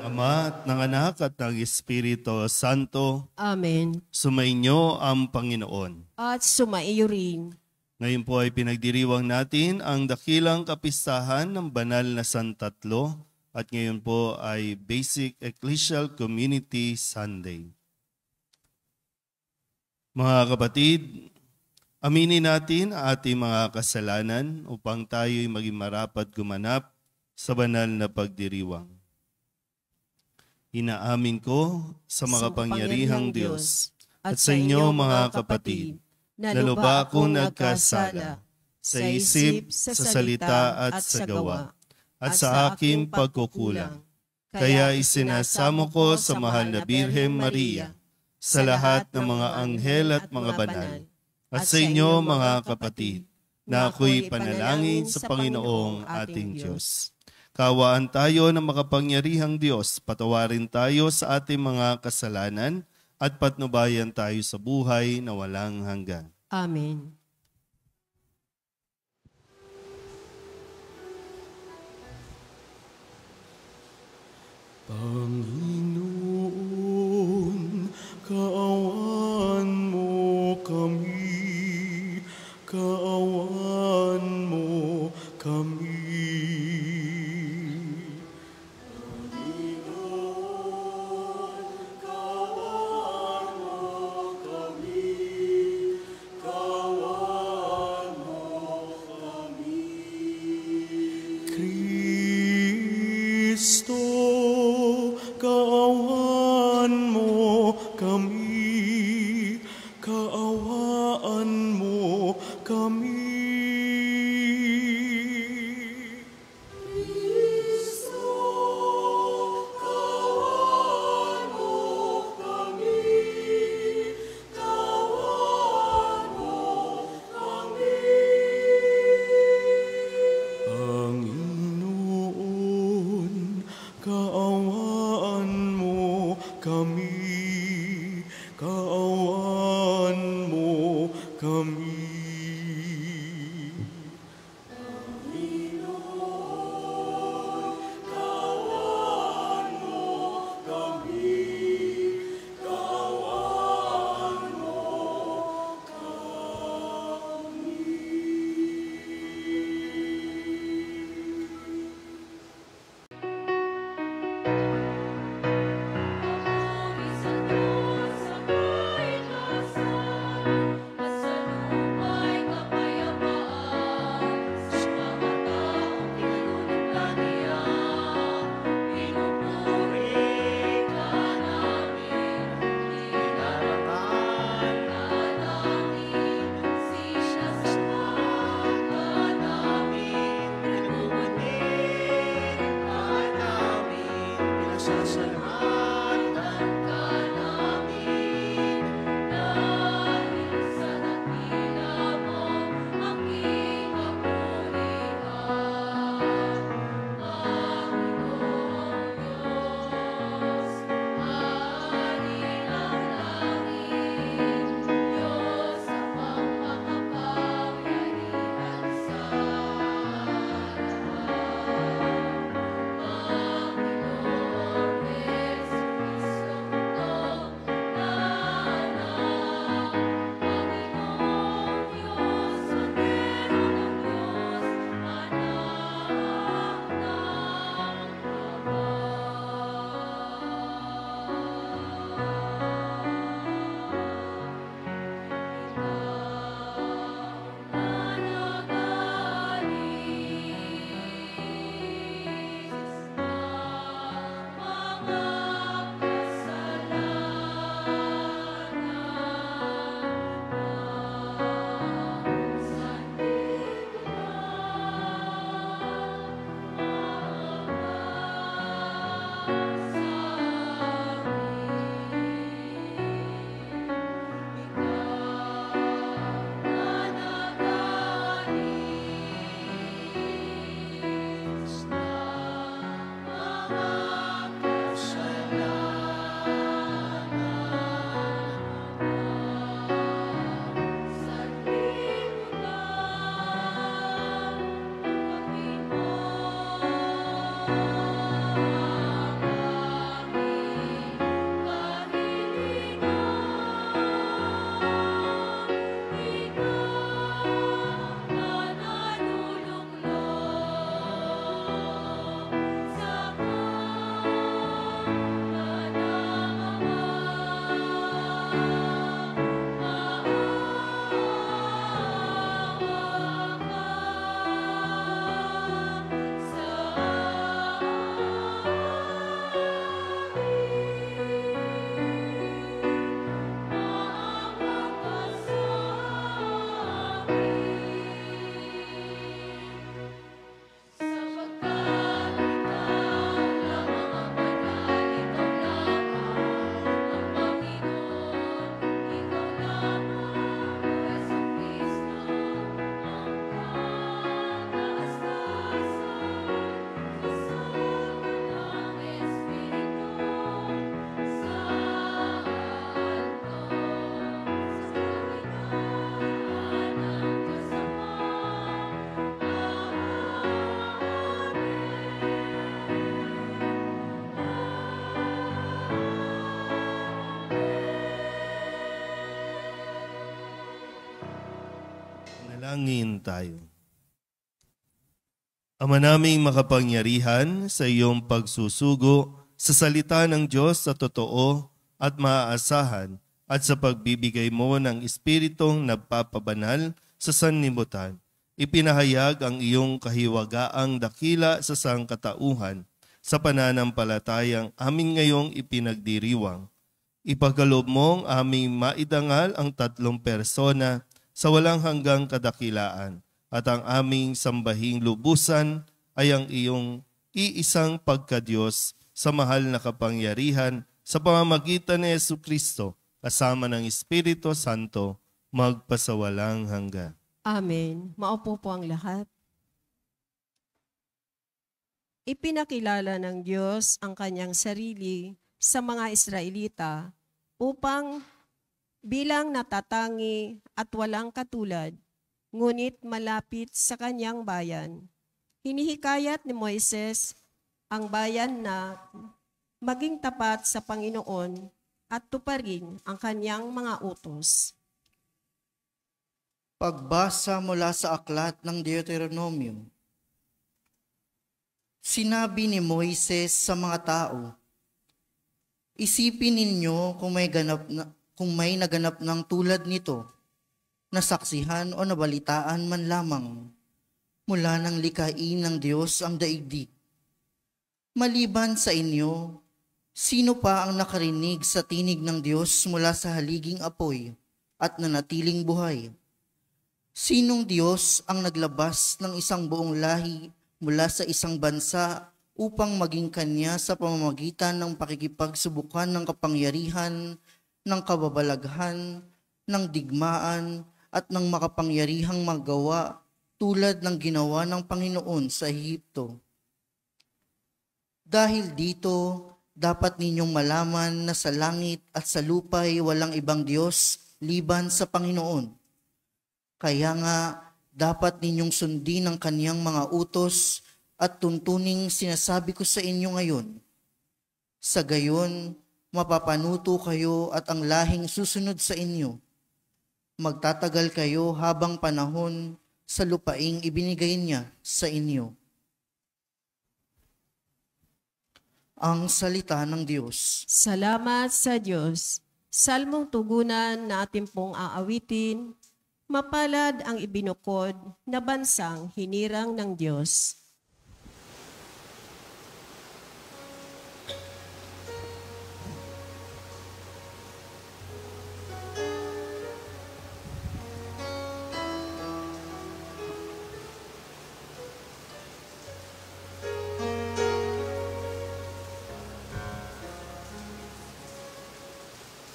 Ama at ng Anak at ng Espiritu Santo. Amen. Sumainyo ang Panginoon. At sumaiyo rin. Ngayon po ay pinagdiriwang natin ang dakilang kapistahan ng banal na Santatlo at ngayon po ay Basic Ecclesial Community Sunday. Mga kapatid, aminin natin ang ating mga kasalanan upang tayo'y maging marapat gumanap sa banal na pagdiriwang. Inaamin ko sa makapangyarihang Diyos at sa inyo mga kapatid, na luba akong nagkasala sa isip, sa salita at sa gawa, at sa aking pagkukulang. Kaya isinasamo ko sa mahal na Birhen Maria, sa lahat ng mga anghel at mga banal, at sa inyo mga kapatid, na ako'y panalangin sa Panginoong ating Diyos. Kawaan tayo ng makapangyarihang Diyos, patawarin tayo sa ating mga kasalanan at patnubayan tayo sa buhay na walang hanggan. Amen. Panginoon, kaawaan mo kami, kaawaan mo kami. Amen. Manalangin tayo. Ama naming makapangyarihan, sa iyong pagsusugo sa salita ng Diyos sa totoo at maaasahan at sa pagbibigay mo ng Espiritong nagpapabanal sa sanlibutan, ipinahayag ang iyong kahiwagaang dakila sa sangkatauhan sa pananampalatayang aming ngayong ipinagdiriwang. Ipagkaloob mong aming maidangal ang tatlong persona sa walang hanggang kadakilaan at ang aming sambahing lubusan ay ang iyong iisang pagkadiyos sa mahal na kapangyarihan sa pamamagitan ni Jesucristo kasama ng Espiritu Santo magpasawalang hanggan. Amen. Maupo po ang lahat. Ipinakilala ng Diyos ang kanyang sarili sa mga Israelita upang bilang natatangi at walang katulad, ngunit malapit sa kanyang bayan. Hinihikayat ni Moises ang bayan na maging tapat sa Panginoon at tuparin ang kanyang mga utos. Pagbasa mula sa aklat ng Deuteronomium. Sinabi ni Moises sa mga tao, isipin ninyo kung may naganap ng tulad nito, nasaksihan o nabalitaan man lamang, mula ng likhain ng Diyos ang daigdig. Maliban sa inyo, sino pa ang nakarinig sa tinig ng Diyos mula sa haliging apoy at nanatiling buhay? Sinong Diyos ang naglabas ng isang buong lahi mula sa isang bansa upang maging kanya sa pamamagitan ng pakikipagsubukan ng kapangyarihan, ng kababalaghan, ng digmaan, at ng makapangyarihang magawa tulad ng ginawa ng Panginoon sa Ehipto? Dahil dito, dapat ninyong malaman na sa langit at sa lupa ay walang ibang Diyos liban sa Panginoon. Kaya nga, dapat ninyong sundin ang kaniyang mga utos at tuntuning sinasabi ko sa inyo ngayon. Sa gayon, mapapanuto kayo at ang lahing susunod sa inyo. Magtatagal kayo habang panahon sa lupaing ibinigay niya sa inyo. Ang salita ng Diyos. Salamat sa Diyos. Salmong tugunan na ating pong aawitin. Mapalad ang ibinukod na bansang hinirang ng Diyos.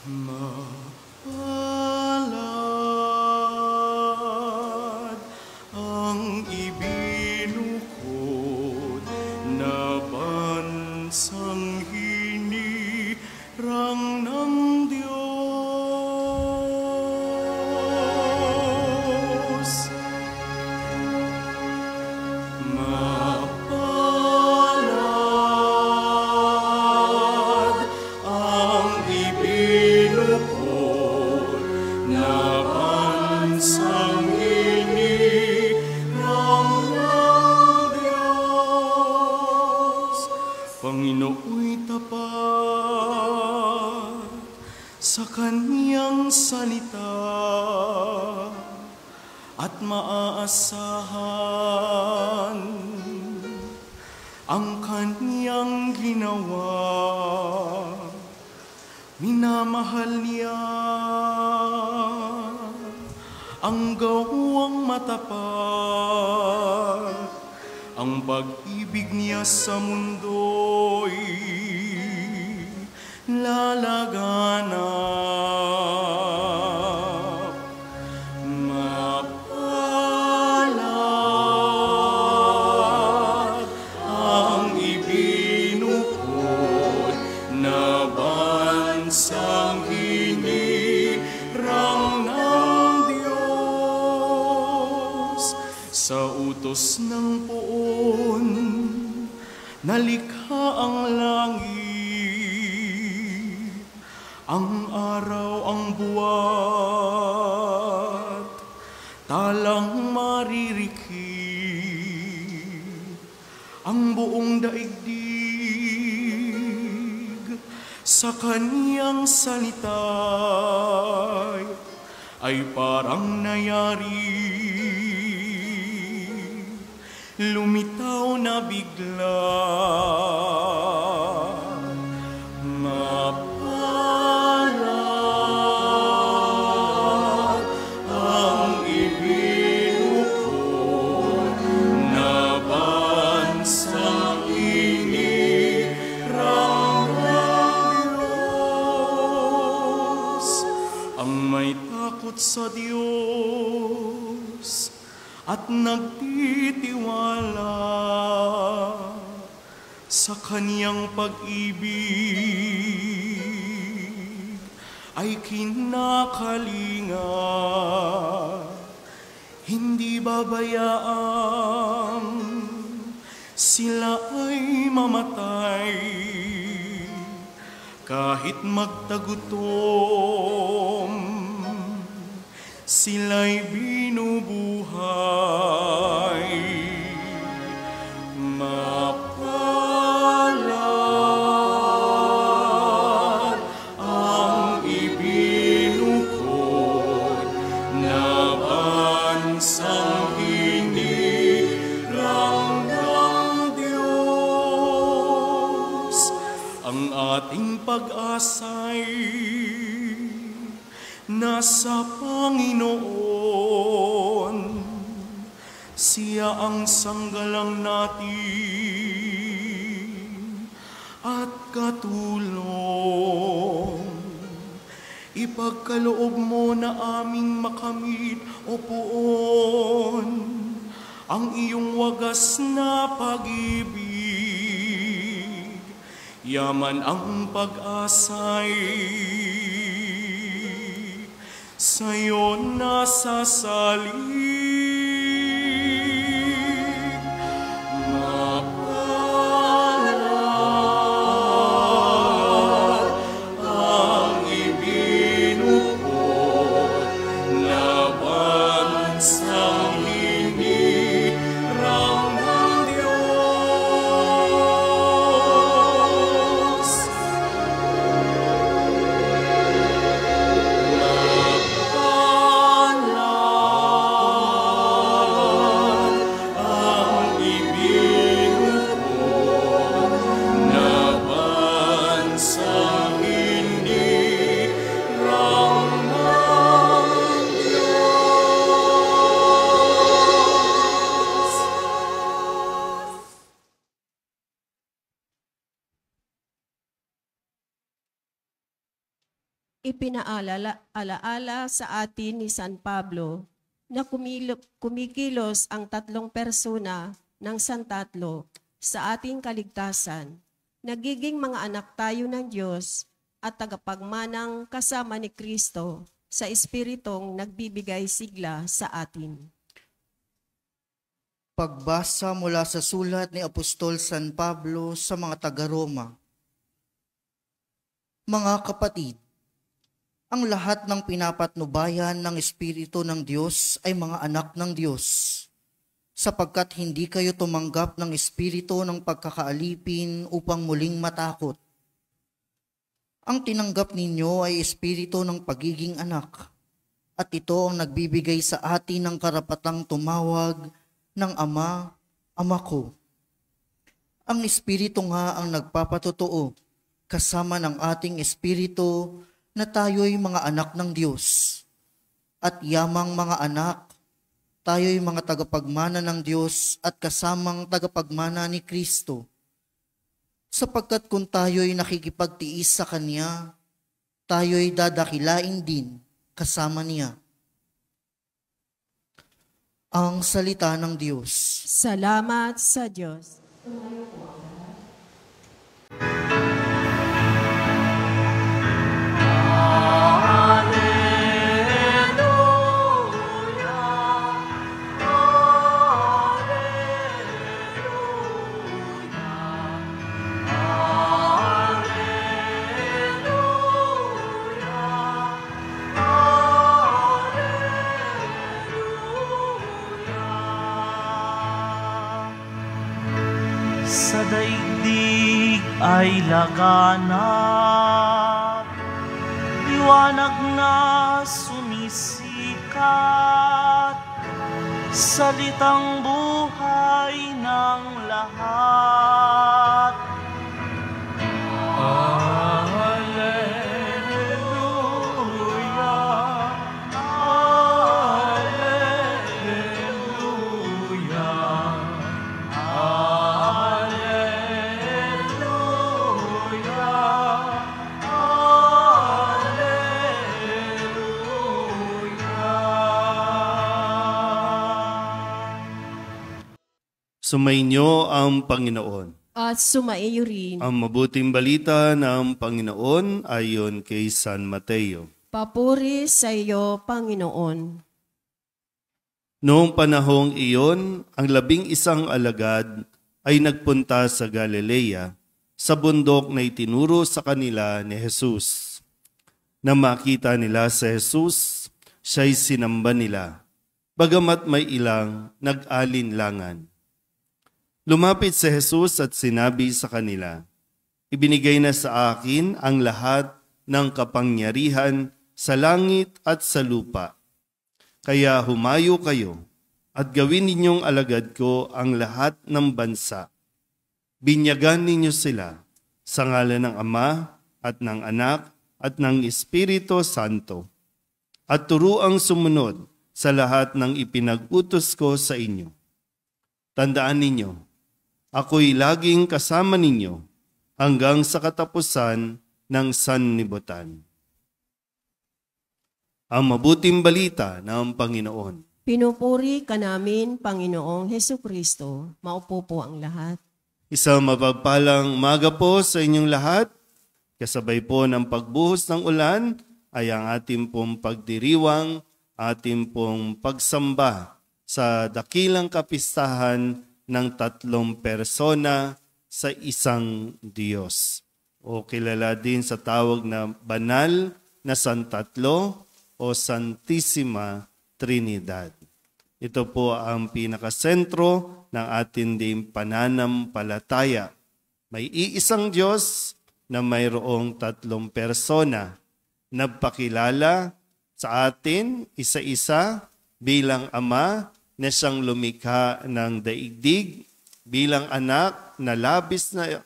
Mapalad ang ibinukod na bansang hinirang ng Diyos. Mapalad ang ibinukod na bansang hinirang ng Diyos. Panginooy tapat sa kaniyang salita at maaasahan ang kaniyang ginawa. Minamahal niya ang gawang matapat, ang pag-ibig niya sa mundo'y lalaganap. Mapalad ang ibinukod na bansang hinirang ng Diyos. Sa utos ng poon, nalikha ang langit, ang araw, ang buwan, talang naririkih ang buong daigdig sa kaniyang salita'y ay parang nayari. Lumitaw na bigla, mapalad ang ibinukod na bansang inirang ng Diyos. Ang may takot sa Diyos at nagtitiwala sa kaniyang pag-ibig ay kinakalinga, hindi babayaan sila ay mamatay kahit magtagutom. Sila'y binubuhay, mapalad ang ibinukod na bansang hinirang ng Diyos. Ang ating pag-asa'y nasa Panginoon, siya ang sanggalang natin at katulong. Ipagkaloob mo na aming makamit, O Poon, ang iyong wagas na pag-ibig. Yaman ang pag-asa'y sa'yo nasasalig. Mapalad ang ibinukod na bansang hinirang ng Diyos. Ipinaalaala sa atin ni San Pablo na kumikilos ang tatlong persona ng Santatlo sa ating kaligtasan. Nagiging mga anak tayo ng Diyos at tagapagmanang kasama ni Kristo sa Espiritong nagbibigay sigla sa atin. Pagbasa mula sa sulat ni Apostol San Pablo sa mga taga-Roma. Mga kapatid, ang lahat ng pinapatnubayan ng Espiritu ng Diyos ay mga anak ng Diyos, sapagkat hindi kayo tumanggap ng espiritu ng pagkakaalipin upang muling matakot. Ang tinanggap ninyo ay espiritu ng pagiging anak, at ito ang nagbibigay sa atin ng karapatang tumawag ng Ama, Ama ko. Ang espiritu nga ang nagpapatotoo, kasama ng ating espiritu, na tayo'y mga anak ng Diyos. At yamang mga anak, tayo'y mga tagapagmana ng Diyos at kasamang tagapagmana ni Kristo. Sapagkat kung tayo'y nakikipagtiis sa Kanya, tayo'y dadakilain din kasama Niya. Ang salita ng Diyos. Salamat sa Diyos. ay laganap, liwanag na sumisikat, salitang buhay ng lahat. Sumainyo ang Panginoon. At sumaiyo rin. Ang mabuting balita ng Panginoon ayon kay San Mateo. Papuri sa iyo, Panginoon. Noong panahong iyon, ang 11 alagad ay nagpunta sa Galilea, sa bundok na itinuro sa kanila ni Jesus. Nang makita nila si Jesus, siya'y sinamba nila, bagamat may ilang nag-alinlangan. Lumapit si Jesus at sinabi sa kanila, ibinigay na sa akin ang lahat ng kapangyarihan sa langit at sa lupa. Kaya humayo kayo at gawin ninyong alagad ko ang lahat ng bansa. Binyagan ninyo sila sa ngalan ng Ama at ng Anak at ng Espiritu Santo. At turuang sumunod sa lahat ng ipinag-utos ko sa inyo. Tandaan ninyo, ako'y laging kasama ninyo hanggang sa katapusan ng sanlibutan. Ang mabuting balita ng Panginoon. Pinupuri ka namin, Panginoong Hesukristo. Maupo po ang lahat. Isang mapagpalang umaga po sa inyong lahat. Kasabay po ng pagbuhos ng ulan ay ang ating pong pagdiriwang, ating pong pagsamba sa dakilang kapistahan ng 3 persona sa isang Diyos. O kilala din sa tawag na banal na Santatlo o Santissima Trinidad. Ito po ang pinakasentro ng ating din pananampalataya. May iisang Diyos na mayroong 3 persona. Nagpakilala sa atin isa-isa bilang Ama na siyang lumikha ng daigdig, bilang Anak na labis na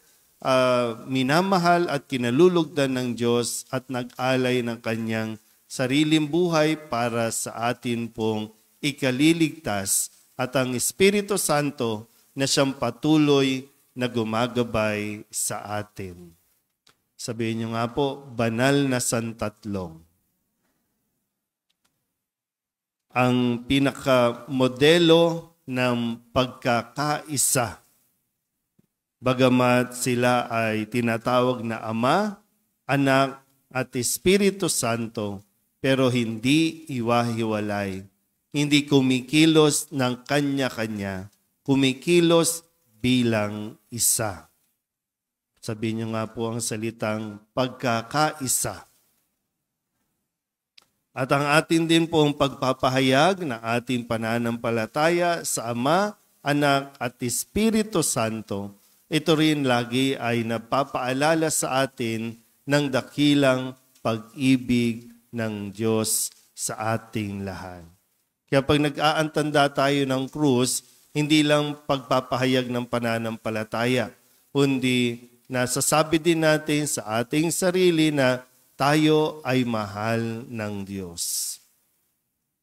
minamahal at kinalulugdan ng Diyos at nag-alay ng kanyang sariling buhay para sa atin pong ikaliligtas, at ang Espiritu Santo na siyang patuloy na gumagabay sa atin. Sabihin niyo nga po, banal na Santatlo. Ang pinakamodelo ng pagkakaisa. Bagamat sila ay tinatawag na Ama, Anak at Espiritu Santo, pero hindi iwahiwalay. Hindi kumikilos ng kanya-kanya, kumikilos bilang isa. Sabihin niyo nga po ang salitang pagkakaisa. At ang atin din pong pagpapahayag na ating pananampalataya sa Ama, Anak at Espiritu Santo, ito rin lagi ay napapaalala sa atin ng dakilang pag-ibig ng Diyos sa ating lahat. Kaya pag nag-aantanda tayo ng krus, hindi lang pagpapahayag ng pananampalataya, kundi nasasabi din natin sa ating sarili na tayo ay mahal ng Diyos.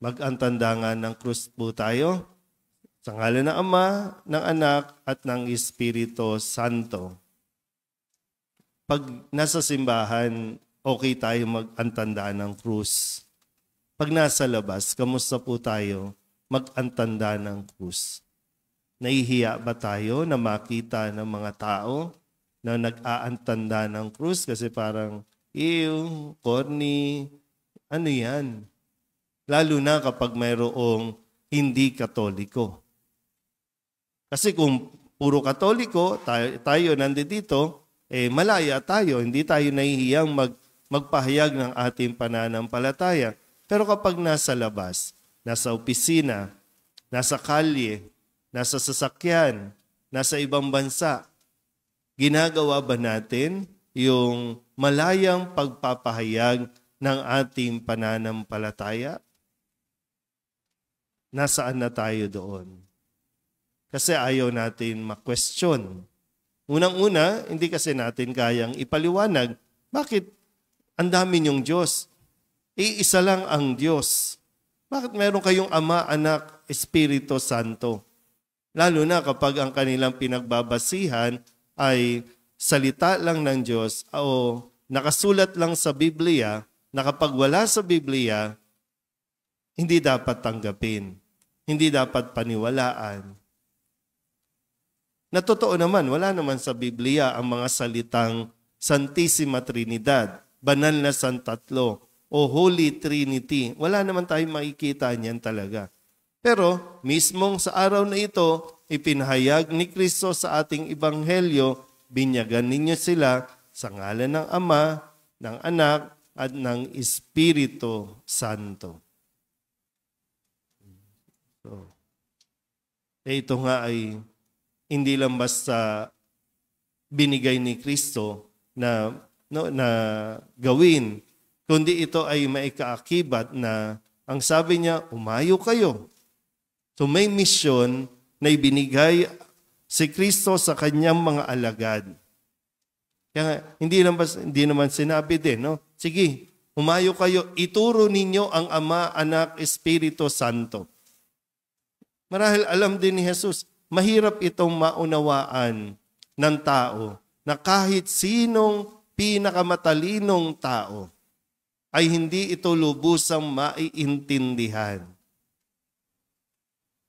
Mag-antanda nga ng krus po tayo sa ngalan ng Ama, ng Anak at ng Espiritu Santo. Pag nasa simbahan, okay tayo mag-antanda ng krus. Pag nasa labas, kamusta po tayo mag-antanda ng krus? Nahihiya ba tayo na makita ng mga tao na nag-aantanda ng krus kasi parang, ew, corny, ano yan? Lalo na kapag mayroong hindi Katoliko. Kasi kung puro Katoliko, tayo nandito, malaya tayo, hindi tayo nahihiyang magpahayag ng ating pananampalataya. Pero kapag nasa labas, nasa opisina, nasa kalye, nasa sasakyan, nasa ibang bansa, Ginagawa ba natin yung malayang pagpapahayag ng ating pananampalataya? Nasaan na tayo doon? Kasi ayaw natin ma-question. Unang-una, hindi kasi natin kayang ipaliwanag bakit ang dami niyong Diyos. Iisa lang ang Diyos. Bakit meron kayong Ama, Anak, Espiritu Santo? Lalo na kapag ang kanilang pinagbabasihan ay salita lang ng Diyos o nakasulat lang sa Biblia, na kapag wala sa Biblia, hindi dapat tanggapin. Hindi dapat paniwalaan. Na totoo naman, wala naman sa Biblia ang mga salitang Santissima Trinidad, Banal na Santatlo, o Holy Trinity. Wala naman tayong makikita niyan talaga. Pero mismong sa araw na ito, ipinahayag ni Kristo sa ating Ebanghelyo, binyagan ninyo sila sa ngalan ng Ama, ng Anak, at ng Espiritu Santo. So, ito nga ay hindi lang basta binigay ni Kristo na gawin, kundi ito ay maikaakibat na ang sabi niya, umayo kayo. So may misyon na ibinigay si Kristo sa kanyang mga alagad. Kaya hindi naman sinabi din, no? Sige, umayo kayo, ituro ninyo ang Ama, Anak, Espiritu Santo. Marahil alam din ni Jesus, mahirap itong maunawaan ng tao na kahit sinong pinakamatalinong tao ay hindi ito lubusang maiintindihan.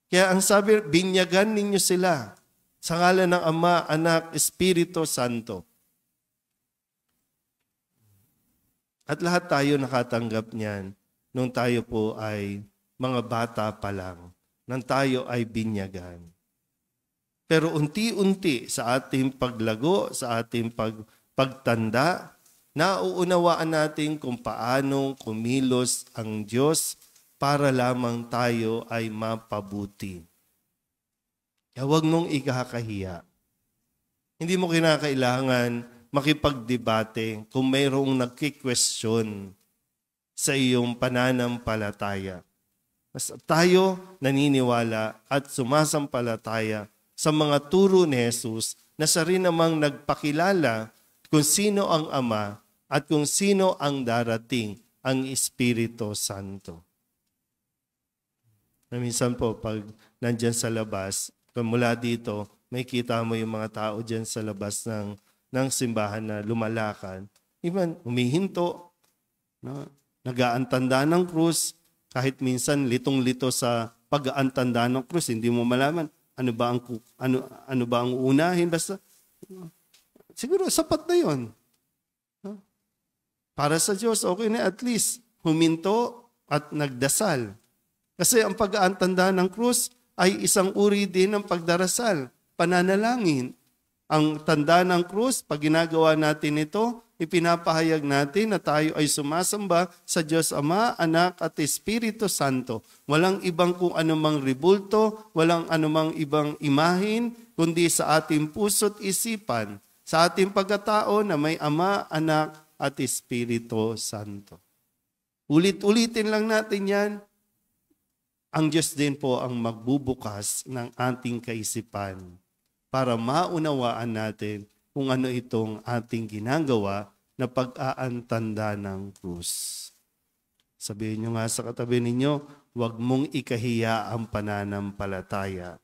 Kaya ang sabi, binyagan ninyo sila sa ngalan ng Ama, Anak, Espiritu Santo. At lahat tayo nakatanggap niyan nung tayo po ay mga bata pa lang, nang tayo ay binyagan. Pero unti-unti sa ating paglago, sa ating pagtanda, nauunawaan natin kung paanong kumilos ang Diyos para lamang tayo ay mapabuti. Kaya huwag mong ikakahiya. Hindi mo kinakailangan makipagdebate kung mayroong nagki-question sa iyong pananampalataya. Basta tayo naniniwala at sumasampalataya sa mga turo ni Jesus na siya rin namang nagpakilala kung sino ang Ama at kung sino ang darating, ang Espiritu Santo. Na minsan po, pag nandyan sa labas, mula dito, may kita mo yung mga tao dyan sa labas ng simbahan na lumalakad. Iban, humihinto, no? Nag-aantanda ng krus, kahit minsan litong-lito sa pag-aantanda ng krus, hindi mo malaman ano ba ang unahin, basta siguro sapat na 'yon. No? Para sa Diyos, okay na at least huminto at nagdasal. Kasi ang pag-aantanda ng krus ay isang uri din ng pagdarasal, pananalangin. Ang tanda ng krus, pag ginagawa natin ito, ipinapahayag natin na tayo ay sumasamba sa Diyos Ama, Anak at Espiritu Santo. Walang ibang kung anumang ribulto, walang anumang ibang imahin, kundi sa ating puso't isipan, sa ating pagkatao na may Ama, Anak at Espiritu Santo. Ulit-ulitin lang natin yan. Ang Diyos din po ang magbubukas ng ating kaisipan para maunawaan natin kung ano itong ating ginagawa na pag-aantanda ng krus. Sabihin nyo nga sa katabi ninyo, huwag mong ikahiya ang pananampalataya.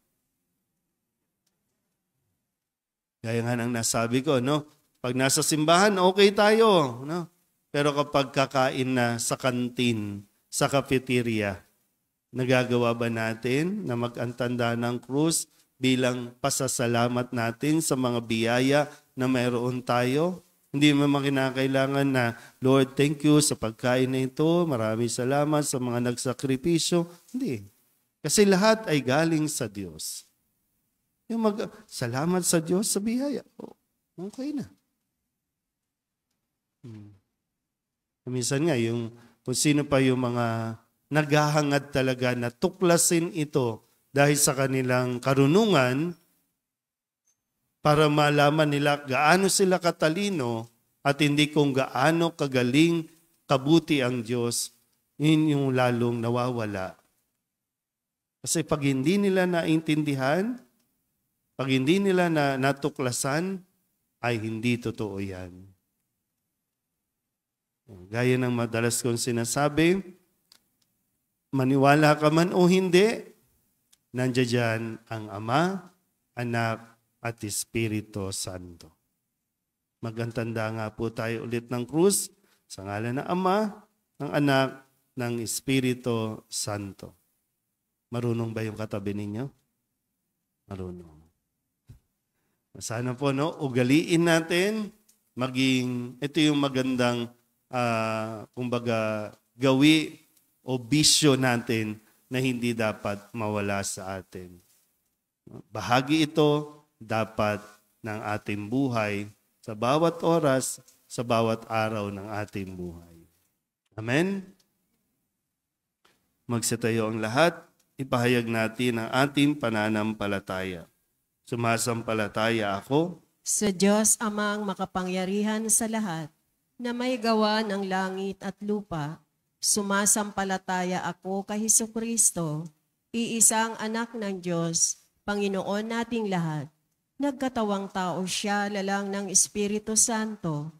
Gaya nga ng nasabi ko, no? Pag nasa simbahan, okay tayo. No? Pero kapag kakain na sa kantin, sa cafeteria, nagagawa ba natin na mag-antanda ng krus bilang pasasalamat natin sa mga biyaya na mayroon tayo? Hindi mo kinakailangan na, Lord, thank you sa pagkain na ito. Maraming salamat sa mga nagsakripisyo. Hindi. Kasi lahat ay galing sa Diyos. Yung salamat sa Diyos sa biyaya. Okay na. Minsan nga, kung sino pa yung mga naghahangad talaga na tuklasin ito dahil sa kanilang karunungan, para malaman nila gaano sila katalino at hindi kung gaano kagaling, kabuti ang Diyos, yun yung lalong nawawala. Kasi pag hindi nila naintindihan, pag hindi nila natuklasan, ay hindi totoo yan. Gaya ng madalas kong sinasabi, maniwala ka man o hindi, nandiyan dyan ang Ama, Anak, at Espiritu Santo. Magantanda nga po tayo ulit ng krus sa ngalan ng Ama, ng Anak, ng Espiritu Santo. Marunong ba yung katabi ninyo? Marunong. Sana po, no, ugaliin natin, ito yung magandang, kumbaga, gawi o bisyo natin na hindi dapat mawala sa atin. Bahagi ito dapat ng ating buhay sa bawat oras, sa bawat araw ng ating buhay. Amen? Magsitayo ang lahat, ipahayag natin ang ating pananampalataya. Sumasampalataya ako sa Diyos Amang makapangyarihan sa lahat, na may gawa ng langit at lupa. Sumasampalataya ako kay Hesukristo, iisang anak ng Diyos, Panginoon nating lahat. Nagkatawang tao siya lalang ng Espiritu Santo.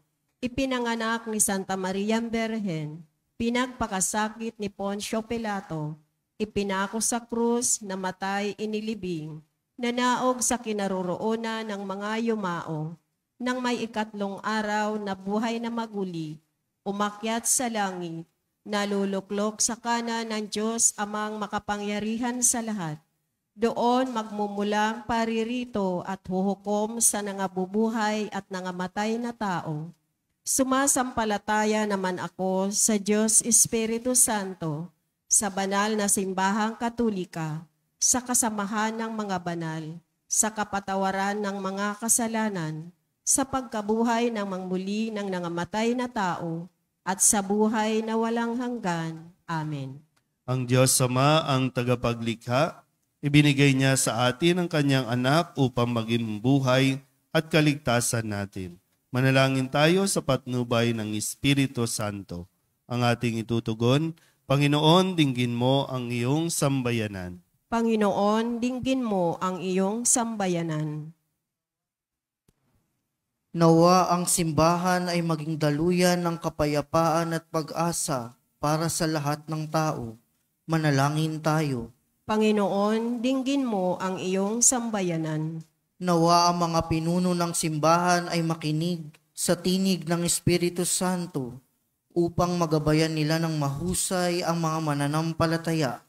Ipinanganak ni Santa Maria Berhen, pinagpakasakit ni Poncio Pilato, ipinako sa krus, namatay, inilibing, nanaog sa kinaroroonan ng mga yumao, nang may ikatlong araw na buhay na maguli, umakyat sa langit, naluluklok sa kanan ng Diyos Amang makapangyarihan sa lahat. Doon magmumulang paririto at huhukom sa nangabubuhay at nangamatay na tao. Sumasampalataya naman ako sa Diyos Espiritu Santo, sa banal na simbahang katolika, sa kasamahan ng mga banal, sa kapatawaran ng mga kasalanan, sa pagkabuhay ng mangmuli ng nangamatay na tao, at sa buhay na walang hanggan. Amen. Ang Diyos Ama ang tagapaglikha, ibinigay niya sa atin ang kanyang anak upang maging buhay at kaligtasan natin. Manalangin tayo sa patnubay ng Espiritu Santo. Ang ating itutugon, Panginoon, dinggin mo ang iyong sambayanan. Panginoon, dinggin mo ang iyong sambayanan. Nawa ang simbahan ay maging daluyan ng kapayapaan at pag-asa para sa lahat ng tao. Manalangin tayo. Panginoon, dinggin mo ang iyong sambayanan. Nawa ang mga pinuno ng simbahan ay makinig sa tinig ng Espiritu Santo upang magabayan nila ng mahusay ang mga mananampalataya.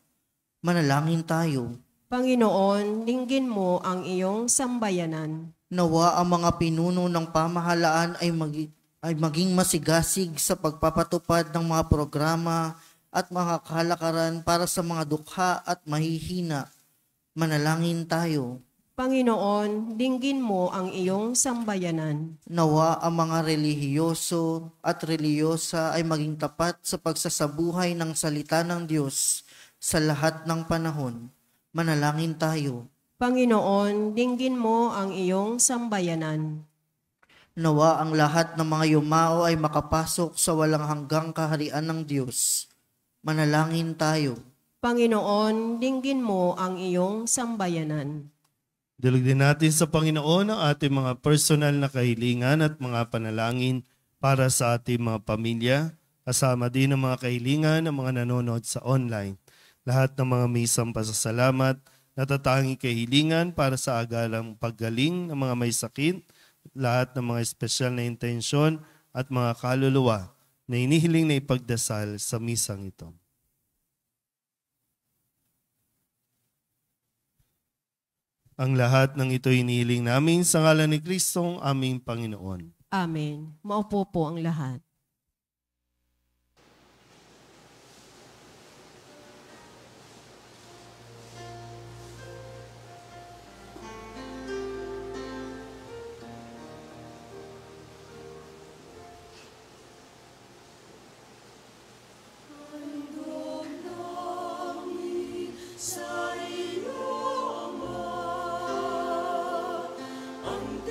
Manalangin tayo. Panginoon, dinggin mo ang iyong sambayanan. Nawa ang mga pinuno ng pamahalaan ay maging masigasig sa pagpapatupad ng mga programa at mga kalakaran para sa mga dukha at mahihina. Manalangin tayo. Panginoon, dinggin mo ang iyong sambayanan. Nawa ang mga relihiyoso at reliyosa ay maging tapat sa pagsasabuhay ng salita ng Diyos sa lahat ng panahon. Manalangin tayo. Panginoon, dinggin mo ang iyong sambayanan. Nawa ang lahat ng mga yumao ay makapasok sa walang hanggang kaharian ng Diyos. Manalangin tayo. Panginoon, dinggin mo ang iyong sambayanan. Dalog din natin sa Panginoon ang ating mga personal na kahilingan at mga panalangin para sa ating mga pamilya, kasama din ang mga kahilingan ng mga nanonood sa online. Lahat ng mga misang pasasalamat, natatangi kahilingan para sa agalang paggaling ng mga may sakit, lahat ng mga espesyal na intensyon at mga kaluluwa na inihiling na ipagdasal sa misang ito. Ang lahat ng ito inihiling namin sa ngalan ni Kristong aming Panginoon. Amen. Maupo po ang lahat. Ang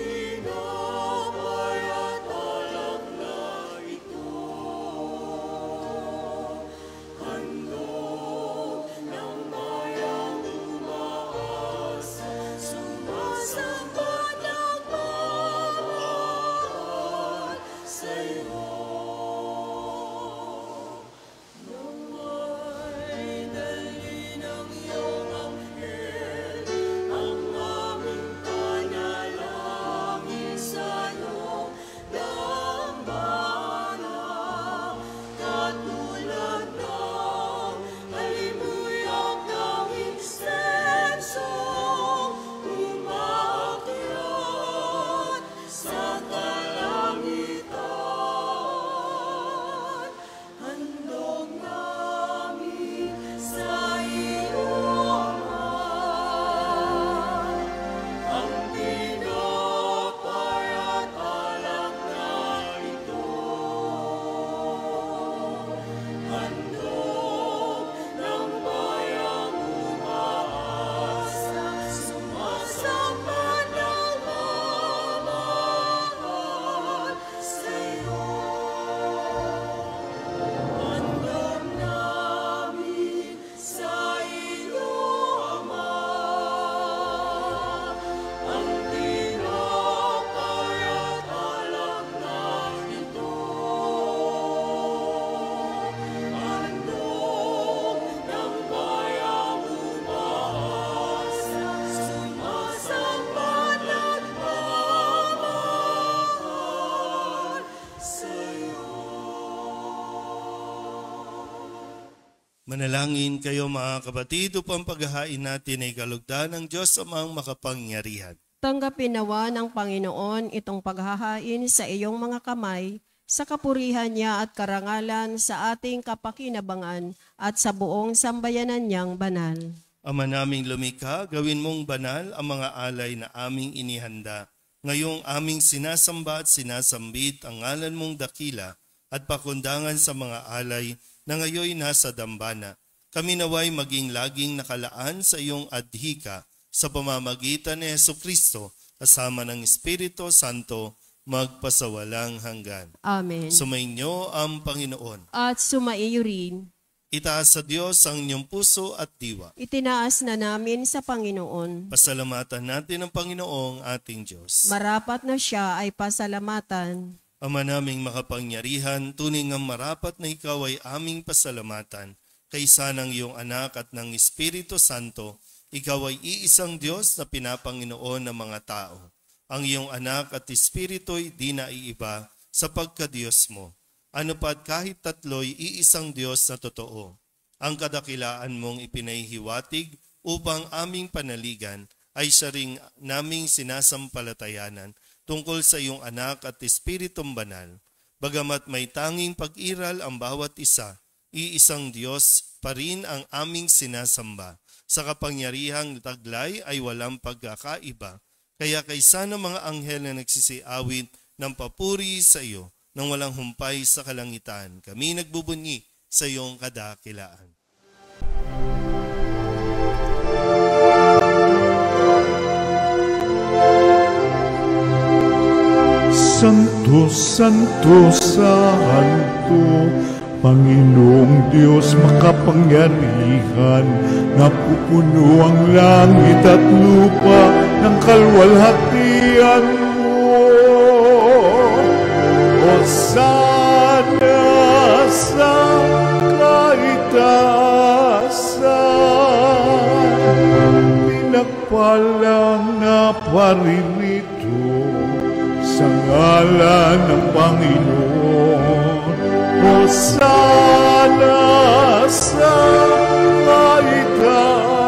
Manalangin kayo mga kapatid upang paghahain natin ay kalugdan ng Diyos amang makapangyarihan. Tanggapin nawa ng Panginoon itong paghahain sa iyong mga kamay, sa kapurihan niya at karangalan sa ating kapakinabangan at sa buong sambayanan niyang banal. Ama naming lumikha, gawin mong banal ang mga alay na aming inihanda. Ngayong aming sinasamba at sinasambit ang ngalan mong dakila at pakundangan sa mga alay na ngayoy nasa dambana. Kami naway maging laging nakalaan sa iyong adhika sa pamamagitan ni Jesucristo kasama ng Espiritu Santo magpasawalang hanggan. Amen. Sumainyo ang Panginoon. At sumaiyo rin. Itaas sa Diyos ang inyong puso at diwa. Itinaas na namin sa Panginoon. Pasalamatan natin ang Panginoong ating Diyos. Marapat na siya ay pasalamatan. Ama naming makapangyarihan, tunay ngang marapat na ikaw ay aming pasalamatan. Kaysa ng iyong anak at ng Espiritu Santo, ikaw ay iisang Diyos na pinapanginoon ng mga tao. Ang iyong anak at Espiritu ay di naiiba sa pagka-Diyos mo. Ano pat kahit tatlo'y iisang Diyos na totoo. Ang kadakilaan mong ipinahihiwatig upang aming panaligan ay siya ring naming sinasampalatayanan tungkol sa iyong anak at Espiritong Banal. Bagamat may tanging pag-iral ang bawat isa, iisang Diyos pa rin ang aming sinasamba. Sa kapangyarihang taglay ay walang pagkakaiba. Kaya kaysa ng mga anghel na nagsisiawit ng papuri sa iyo, nang walang humpay sa kalangitan, kami nagbubunyi sa iyong kadakilaan. Santo, Santo, Santo, Panginoong Diyos makapangyarihan, napupuno ang langit at lupa ng kalwalhatian mo. Hosana sa kaitaasan, pinagpalang na paririto sa ngalan ng Panginoon. Hosana sa kaitaasan.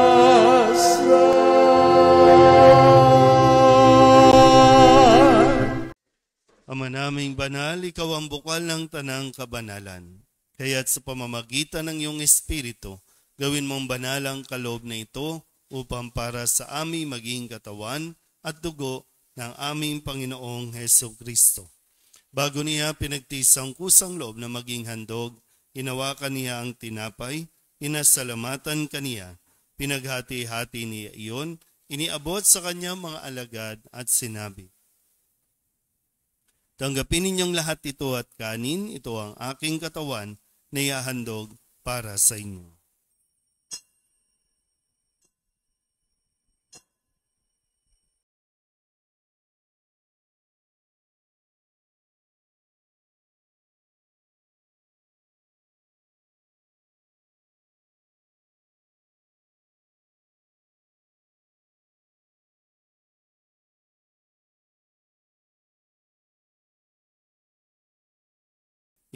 Ama naming banal, ikaw ang bukal ng tanang kabanalan. Kaya't sa pamamagitan ng iyong Espiritu, gawin mong banal ang kaloob na ito upang para sa aming maging katawan at dugo ng aming Panginoong Hesukristo. Bago niya pinagtiis ang kusang loob na maging handog, hinawakan niya ang tinapay, inasalamatan kaniya, pinaghati-hati niya iyon, iniabot sa kanyang mga alagad at sinabi, "Tanggapin ninyong lahat ito at kanin, ito ang aking katawan na ihahandog para sa inyo."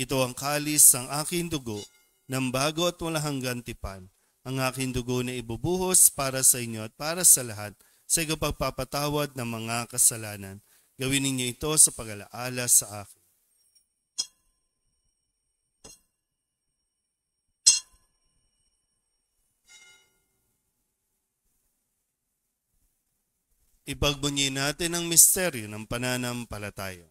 Ito ang kalis ng aking dugo, ng bago at walang hanggang tipan. Ang aking dugo na ibubuhos para sa inyo at para sa lahat sa pagpapatawad ng mga kasalanan. Gawin ninyo ito sa pag-alaala sa akin. Ipagbunyi natin ang misteryo ng pananampalataya.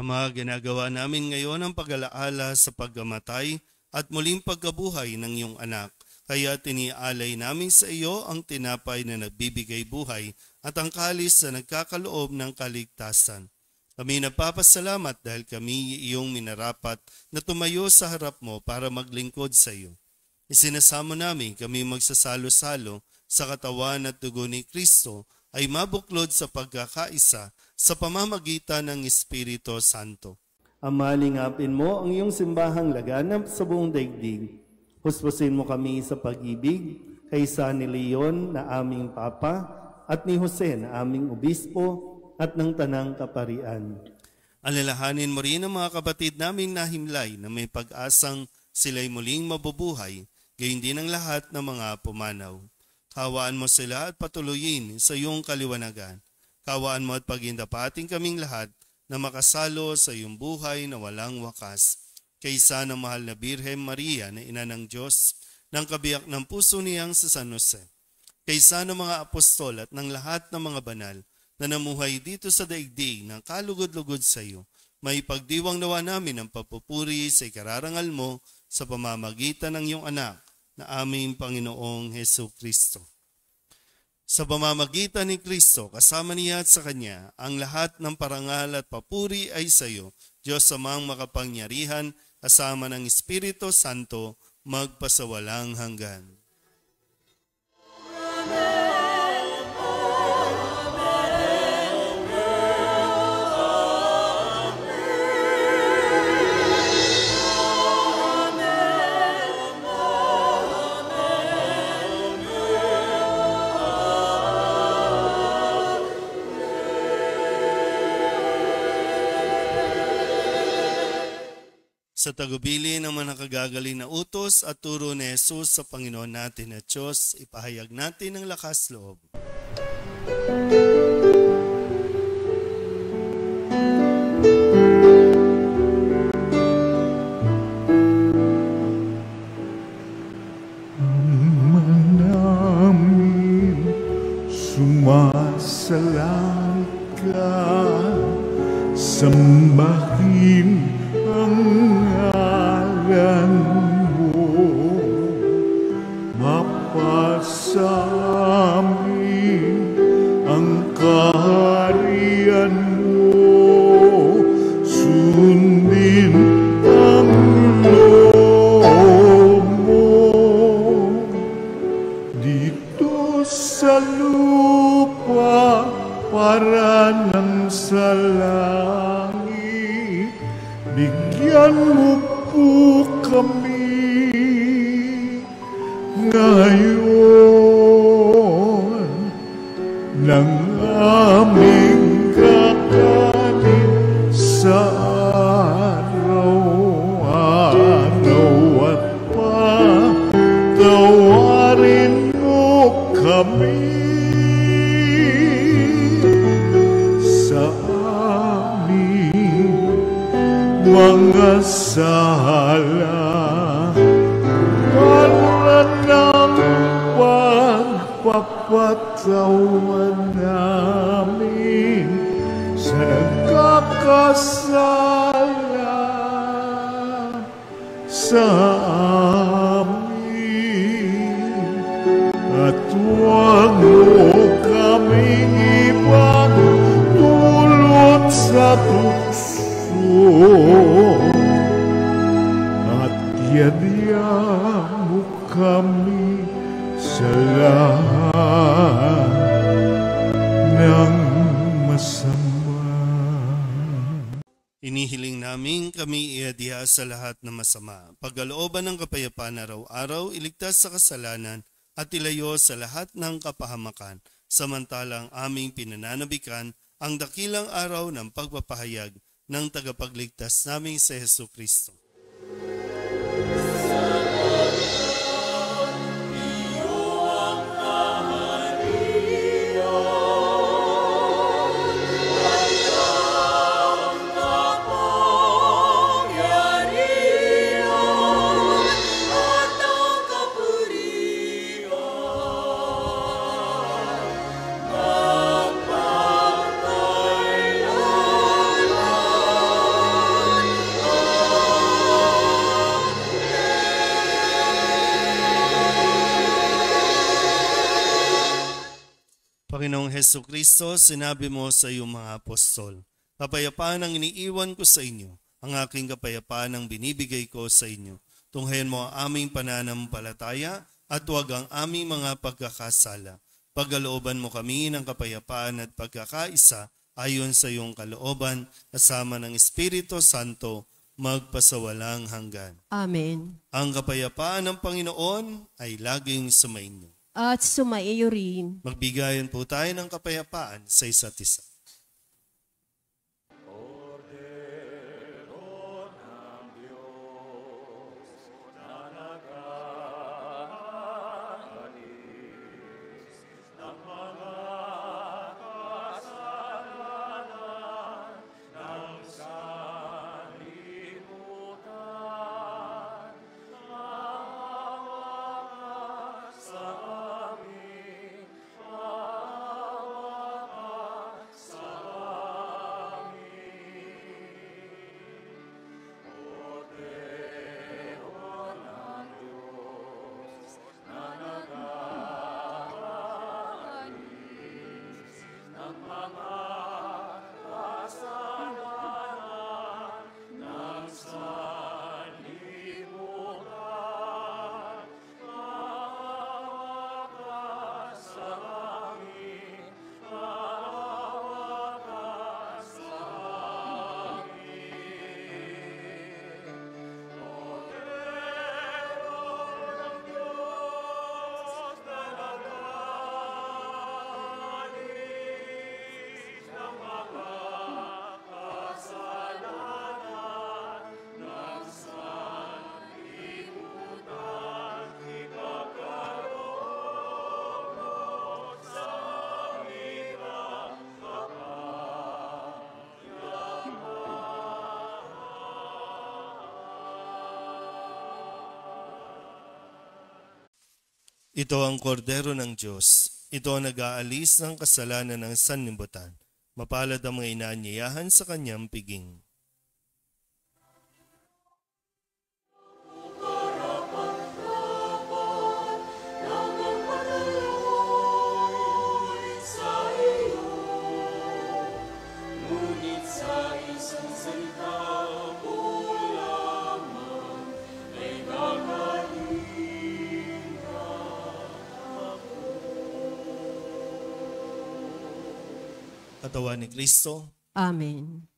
Ama, ginagawa namin ngayon ang pag-alaala sa pagkamatay at muling pagkabuhay ng iyong anak. Kaya tinialay namin sa iyo ang tinapay na nagbibigay buhay at ang kalis na nagkakaloob ng kaligtasan. Kami nagpapasalamat dahil kami iyong minarapat na tumayo sa harap mo para maglingkod sa iyo. Isinasamo namin kami magsasalo-salo sa katawan at dugo ni Kristo ay mabuklod sa pagkakaisa sa pamamagitan ng Espiritu Santo. Ama, lingapin mo ang iyong simbahang laganap sa buong daigdig. Huspusin mo kami sa pag-ibig kaysa ni Leon na aming Papa at ni Jose na aming Obispo at ng Tanang Kaparian. Alalahanin mo rin ang mga kapatid naming nahimlay na may pag-asang sila'y muling mabubuhay, gayon din ang lahat ng mga pumanaw. Kawaan mo sila at patuloyin sa iyong kaliwanagan. Kawaan mo at pagindapating kaming lahat na makasalo sa iyong buhay na walang wakas. Kaysa ng mahal na Birhen Maria na ina ng Diyos, ng kabiyak ng puso niyang sa San Jose. Kaysa ng mga apostol at ng lahat ng mga banal na namuhay dito sa daigdig ng kalugod-lugod sa iyo, may pagdiwang nawa namin ang papupuri sa ikararangal mo sa pamamagitan ng iyong anak na aming Panginoong Hesus Kristo. Sa pamamagitan ni Kristo, kasama niya at sa Kanya, ang lahat ng parangal at papuri ay sa iyo, Diyos amang makapangyarihan, kasama ng Espiritu Santo, magpasawalang hanggan. Sa tagubili ng mga nakagagaling na utos at turo ni Jesus sa Panginoon natin at Diyos, ipahayag natin ang lakas loob. Ama namin, sumasalang ka, sambahin ang ngalan mo, mapasamin ang kaharian mo, sundin ang loob mo, dito sa lupa para ng sa langit. Bigyan mo po kami ngayon ng aming kakanin sa araw-araw at patawarin mo kami sa mga sala para ng pagpapatawan namin sa nagkakasala sa amin mo kami sa lahat ng masama. Inihiling namin kami iadya sa lahat ng masama. Pagkalooban ng kapayapaan araw-araw, iligtas sa kasalanan at ilayo sa lahat ng kapahamakan. Samantalang aming pinananabikan ang dakilang araw ng pagpapahayag ng tagapagligtas naming si Jesucristo. Panginoong Hesukristo, sinabi mo sa iyong mga apostol, kapayapaan ang iniiwan ko sa inyo, ang aking kapayapaan ang binibigay ko sa inyo. Tunghayan mo ang aming pananampalataya at huwag ang aming mga pagkakasala. Pagkalooban mo kami ng kapayapaan at pagkakaisa ayon sa iyong kalooban, kasama ng Espiritu Santo, magpasawalang hanggan. Amen. Ang kapayapaan ng Panginoon ay laging sumainyo. At sumaiyo rin. Magbigayan po tayo ng kapayapaan sa isa't isa. Ito ang kordero ng Diyos. Ito ang nag-aalis ng kasalanan ng sanlibutan. Mapalad ang mga inaanyayahan sa kanyang piging. Katawan ni Kristo. Amen.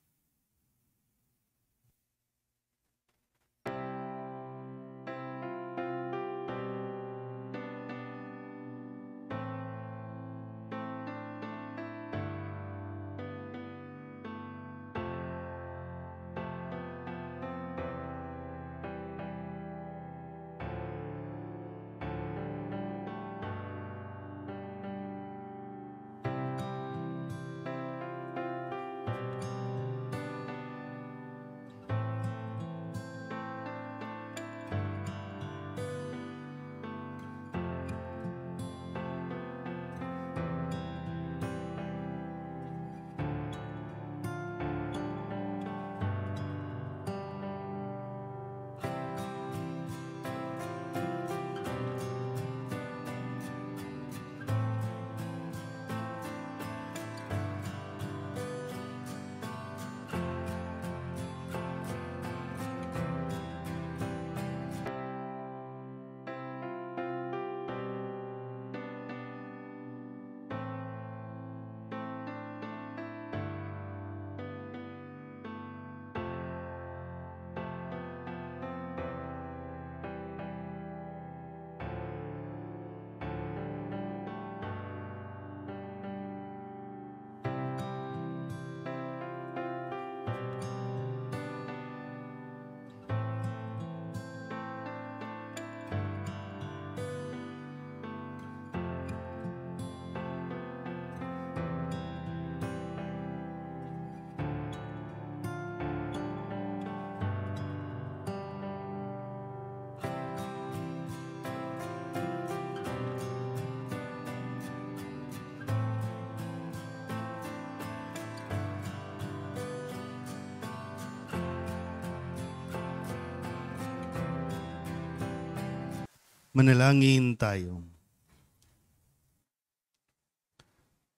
Manalangin tayo.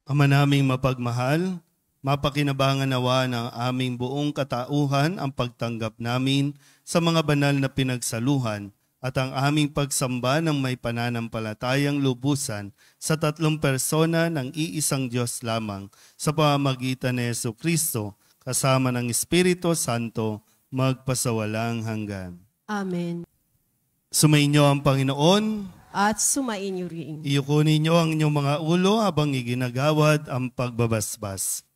Ama naming mapagmahal, mapakinabangan nawa ng aming buong katauhan ang pagtanggap namin sa mga banal na pinagsaluhan at ang aming pagsamba ng may pananampalatayang lubusan sa tatlong persona ng iisang Diyos lamang sa pamamagitan ni Jesucristo kasama ng Espiritu Santo magpasawalang hanggan. Amen. Sumainyo ang Panginoon. At sumainyo rin. Iyuko ninyo ang inyong mga ulo habang iginagawad ang pagbabasbas.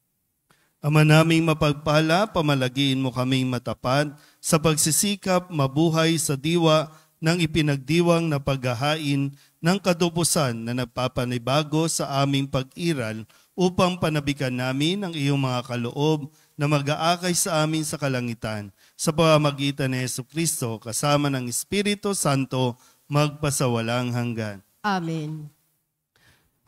Ama naming mapagpala, pamalagiin mo kaming matapat sa pagsisikap mabuhay sa diwa ng ipinagdiwang na paghahain ng katubusan na nagpapanibago sa aming pag-iral upang panabikan namin ang iyong mga kaloob na mag-aakay sa amin sa kalangitan sa pamamagitan ni Jesucristo kasama ng Espiritu Santo magpasawalang hanggan. Amen.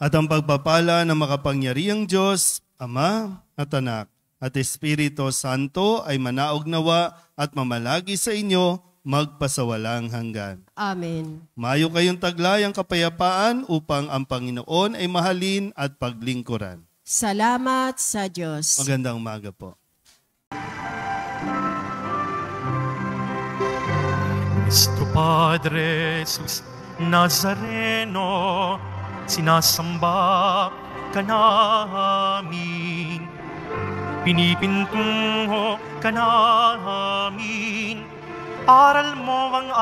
At ang pagpapala ng makapangyarihang Diyos, Ama at Anak at Espiritu Santo ay manaog nawa at mamalagi sa inyo magpasawalang hanggan. Amen. Mayo kayong taglayang kapayapaan upang ang Panginoon ay mahalin at paglingkuran. Salamat sa Diyos. Magandang umaga po. Nuestro Padre Jesus Nazareno, sinasamba ka namin, pinipintungo ka namin, aral mo ang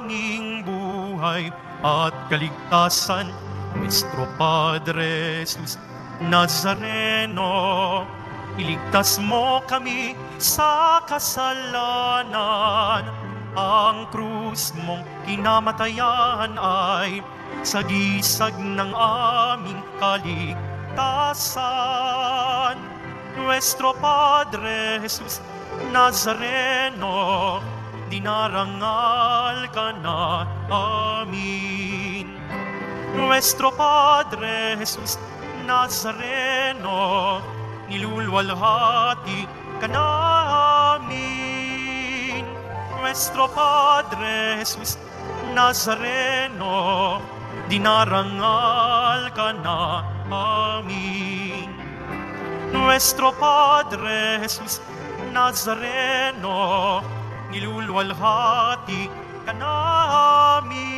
aming buhay at kaligtasan. Nuestro Padre Jesus Nazareno, iligtas mo kami sa kasalanan. Ang krus mong kinamatayan ay sagisag ng aming kaligtasan. Nuestro Padre Jesus Nazareno, dinarangal ka na amin. Nuestro Padre Jesus Nazareno, nilulwalhati ka na amin. Nuestro Padre Jesus Nazareno, dinarangal ka na amin. Nuestro Padre Jesus Nazareno, nilulwalhati ka na amin.